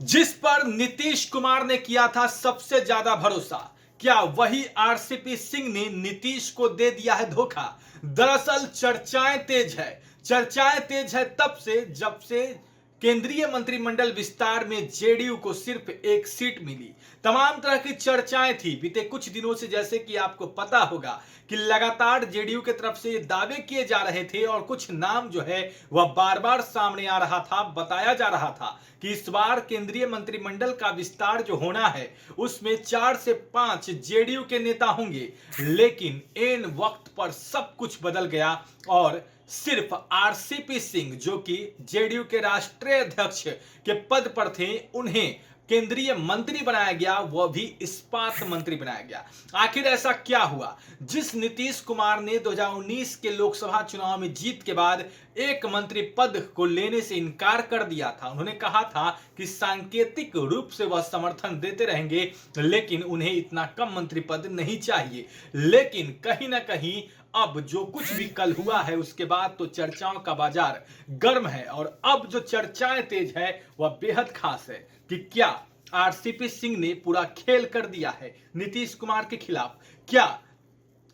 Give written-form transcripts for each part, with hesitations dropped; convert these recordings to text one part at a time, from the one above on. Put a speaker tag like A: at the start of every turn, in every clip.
A: जिस पर नीतीश कुमार ने किया था सबसे ज्यादा भरोसा, क्या वही आरसीपी सिंह ने नीतीश को दे दिया है धोखा। दरअसल चर्चाएं तेज है तब से जब से केंद्रीय मंत्रिमंडल विस्तार में जेडीयू को सिर्फ एक सीट मिली। तमाम तरह की चर्चाएं थी बीते कुछ दिनों से, जैसे कि आपको पता होगा कि लगातार जेडीयू की तरफ से ये दावे किए जा रहे थे और कुछ नाम जो है वह बार बार सामने आ रहा था। बताया जा रहा था कि इस बार केंद्रीय मंत्रिमंडल का विस्तार जो होना है उसमें 4 से 5 जेडीयू के नेता होंगे, लेकिन एन वक्त पर सब कुछ बदल गया और सिर्फ आरसीपी सिंह, जो कि जेडीयू के राष्ट्रीय अध्यक्ष के पद पर थे, उन्हें केंद्रीय मंत्री बनाया गया, वह भी इस्पात मंत्री बनाया गया। आखिर ऐसा क्या हुआ? जिस नीतीश कुमार ने 2019 के लोकसभा चुनाव में जीत के बाद एक मंत्री पद को लेने से इनकार कर दिया था, उन्होंने कहा था कि सांकेतिक रूप से वह समर्थन देते रहेंगे, लेकिन उन्हें इतना कम मंत्री पद नहीं चाहिए। लेकिन कहीं ना कहीं अब जो कुछ भी कल हुआ है उसके बाद तो चर्चाओं का बाजार गर्म है और अब जो चर्चाएं तेज है वह बेहद खास है कि क्या आरसीपी सिंह ने पूरा खेल कर दिया है नीतीश कुमार के खिलाफ। क्या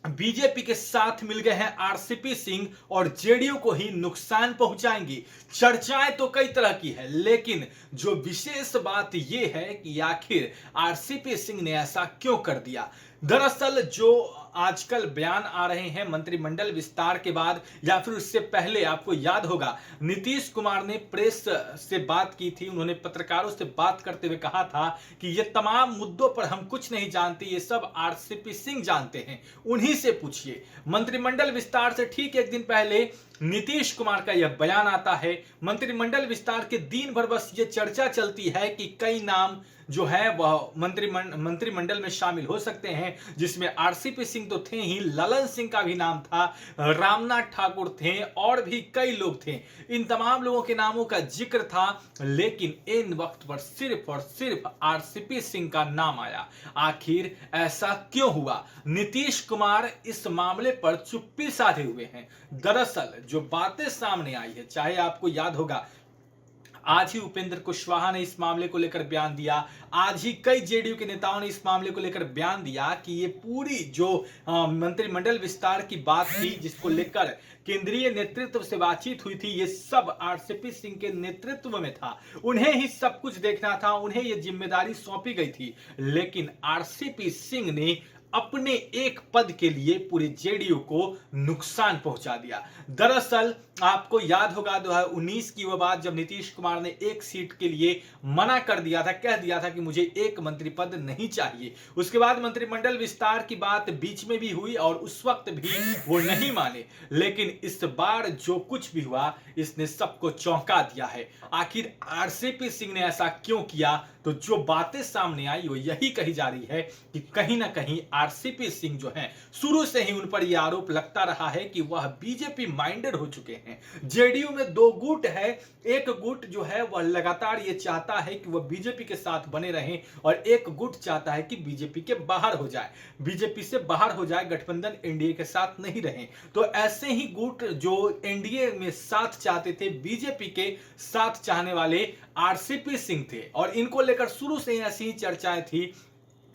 A: बीजेपी के साथ मिल गए हैं आरसीपी सिंह और जेडीयू को ही नुकसान पहुंचाएंगी। चर्चाएं तो कई तरह की है, लेकिन जो विशेष बात यह है कि आखिर आरसीपी सिंह ने ऐसा क्यों कर दिया। दरअसल जो आजकल बयान आ रहे हैं मंत्रिमंडल विस्तार के बाद या फिर उससे पहले, आपको याद होगा नीतीश कुमार ने प्रेस से बात की थी, उन्होंने पत्रकारों से बात करते हुए कहा था कि ये तमाम मुद्दों पर हम कुछ नहीं जानते, ये सब आरसीपी सिंह जानते हैं, उन्हीं से पूछिए। मंत्रिमंडल विस्तार से ठीक एक दिन पहले नीतीश कुमार का यह बयान आता है। मंत्रिमंडल विस्तार के दिन भर बस ये चर्चा चलती है कि कई नाम जो है वह मंत्रिमंडल में शामिल हो सकते हैं, जिसमें आरसीपी सिंह तो थे ही, ललन सिंह का भी नाम था, रामनाथ ठाकुर थे और भी कई लोग थे। इन तमाम लोगों के नामों का जिक्र था, लेकिन इन वक्त पर सिर्फ और सिर्फ आरसीपी सिंह का नाम आया। आखिर ऐसा क्यों हुआ? नीतीश कुमार इस मामले पर चुप्पी साधे हुए हैं। दरअसल जो बातें सामने आई है, चाहे आपको याद होगा आज ही उपेंद्र कुशवाहा ने इस मामले को लेकर बयान दिया, आज ही कई जेडीयू के नेताओं ने इस मामले को लेकर बयान दिया कि ये पूरी जो मंत्रिमंडल विस्तार की बात थी, जिसको लेकर केंद्रीय नेतृत्व से बातचीत हुई थी, ये सब आरसीपी सिंह के नेतृत्व में था। उन्हें ही सब कुछ देखना था, उन्हें ये जिम्मेदारी सौंपी गई थी, लेकिन आरसीपी सिंह ने अपने एक पद के लिए पूरे जेडीयू को नुकसान पहुंचा दिया। दरअसल आपको याद होगा 2019 की वह बात, जब नीतीश कुमार ने एक सीट के लिए मना कर दिया था, कह दिया था कि मुझे एक मंत्री पद नहीं चाहिए। उसके बाद मंत्रिमंडल विस्तार की बात बीच में भी हुई और उस वक्त भी वो नहीं माने, लेकिन इस बार जो कुछ भी हुआ इसने सबको चौंका दिया है। आखिर आरसीपी सिंह ने ऐसा क्यों किया? तो जो बातें सामने आई वो यही कही जा रही है कि कहीं ना कहीं आरसीपी सिंह जो हैं, शुरू से ही उन पर यह आरोप लगता रहा है कि वह बीजेपी माइंडेड हो चुके हैं। जेडीयू में दो गुट है, एक गुट जो है वह लगातार ये चाहता है कि वह बीजेपी के साथ बने रहें और एक गुट चाहता है कि बीजेपी के बाहर हो जाए, बीजेपी से बाहर हो जाए, गठबंधन एनडीए के साथ नहीं रहे। तो ऐसे ही गुट जो एनडीए में साथ चाहते थे, बीजेपी के साथ चाहने वाले आरसीपी सिंह थे और इनको लेकर शुरू से ही ऐसी चर्चाएं थी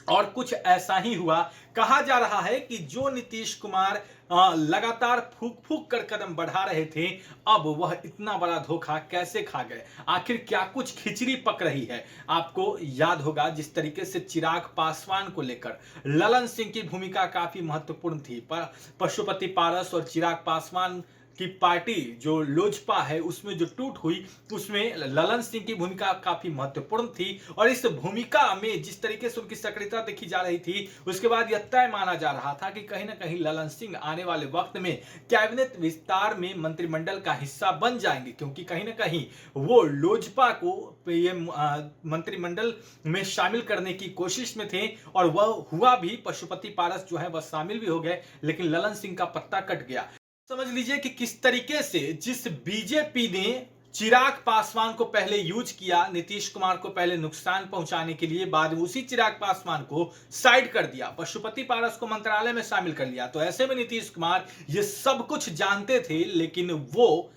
A: और कुछ ऐसा ही हुआ। कहा जा रहा है कि जो नीतीश कुमार लगातार फूक फूक कर कदम बढ़ा रहे थे, अब वह इतना बड़ा धोखा कैसे खा गए। आखिर क्या कुछ खिचड़ी पक रही है? आपको याद होगा जिस तरीके से चिराग पासवान को लेकर ललन सिंह की भूमिका काफी महत्वपूर्ण थी, पर पशुपति पारस और चिराग पासवान की पार्टी जो लोजपा है उसमें जो टूट हुई, उसमें ललन सिंह की भूमिका काफी महत्वपूर्ण थी और इस भूमिका में जिस तरीके से उनकी सक्रियता देखी जा रही थी, उसके बाद यह तय माना जा रहा था कि कहीं ना कहीं ललन सिंह आने वाले वक्त में कैबिनेट विस्तार में मंत्रिमंडल का हिस्सा बन जाएंगे, क्योंकि कहीं ना कहीं वो लोजपा को ये मंत्रिमंडल में शामिल करने की कोशिश में थे और वह हुआ भी। पशुपति पारस जो है वह शामिल भी हो गए, लेकिन ललन सिंह का पत्ता कट गया। समझ लीजिए कि किस तरीके से जिस बीजेपी ने चिराग पासवान को पहले यूज किया, नीतीश कुमार को पहले नुकसान पहुंचाने के लिए, बाद में उसी चिराग पासवान को साइड कर दिया, पशुपति पारस को मंत्रालय में शामिल कर लिया। तो ऐसे में नीतीश कुमार ये सब कुछ जानते थे, लेकिन वो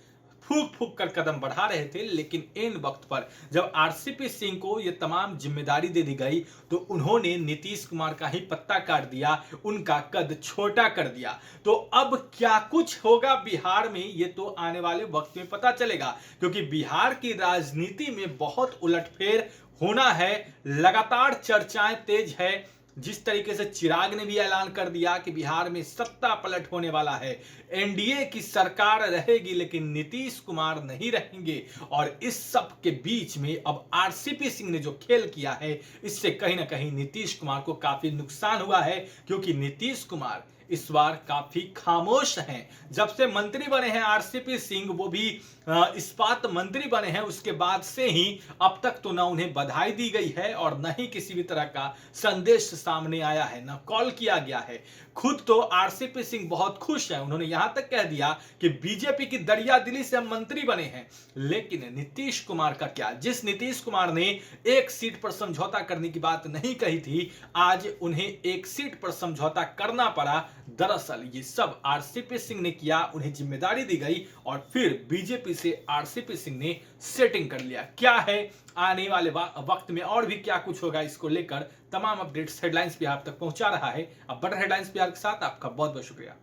A: फूक फूक कर कदम बढ़ा रहे थे, लेकिन इन वक्त पर जब आरसीपी सिंह को यह तमाम जिम्मेदारी दे दी गई तो उन्होंने नीतीश कुमार का ही पत्ता काट दिया, उनका कद छोटा कर दिया। तो अब क्या कुछ होगा बिहार में, ये तो आने वाले वक्त में पता चलेगा, क्योंकि बिहार की राजनीति में बहुत उलटफेर होना है। लगातार चर्चाएं तेज है। जिस तरीके से चिराग ने भी ऐलान कर दिया कि बिहार में सत्ता पलट होने वाला है, एनडीए की सरकार रहेगी लेकिन नीतीश कुमार नहीं रहेंगे, और इस सब के बीच में अब आरसीपी सिंह ने जो खेल किया है, इससे कहीं ना कहीं नीतीश कुमार को काफी नुकसान हुआ है, क्योंकि नीतीश कुमार इस बार काफी खामोश हैं। जब से मंत्री बने हैं आरसीपी सिंह, वो भी इस्पात मंत्री बने हैं, उसके बाद से ही अब तक तो ना उन्हें बधाई दी गई है और न ही किसी भी तरह का संदेश सामने आया है, न कॉल किया गया है। खुद तो आरसीपी सिंह बहुत खुश हैं, उन्होंने यहां तक कह दिया कि बीजेपी की दरिया दिली से हम मंत्री बने हैं। लेकिन नीतीश कुमार का क्या? जिस नीतीश कुमार ने एक सीट पर समझौता करने की बात नहीं कही थी, आज उन्हें एक सीट पर समझौता करना पड़ा। दरअसल ये सब आरसीपी सिंह ने किया, उन्हें जिम्मेदारी दी गई और फिर बीजेपी से आरसीपी सिंह ने सेटिंग कर लिया। क्या है आने वाले वक्त में और भी क्या कुछ होगा, इसको लेकर तमाम अपडेट्स हेडलाइंस पे आप तक पहुंचा रहा है। अब बटर हेडलाइंस बिहार के साथ आपका बहुत बहुत शुक्रिया।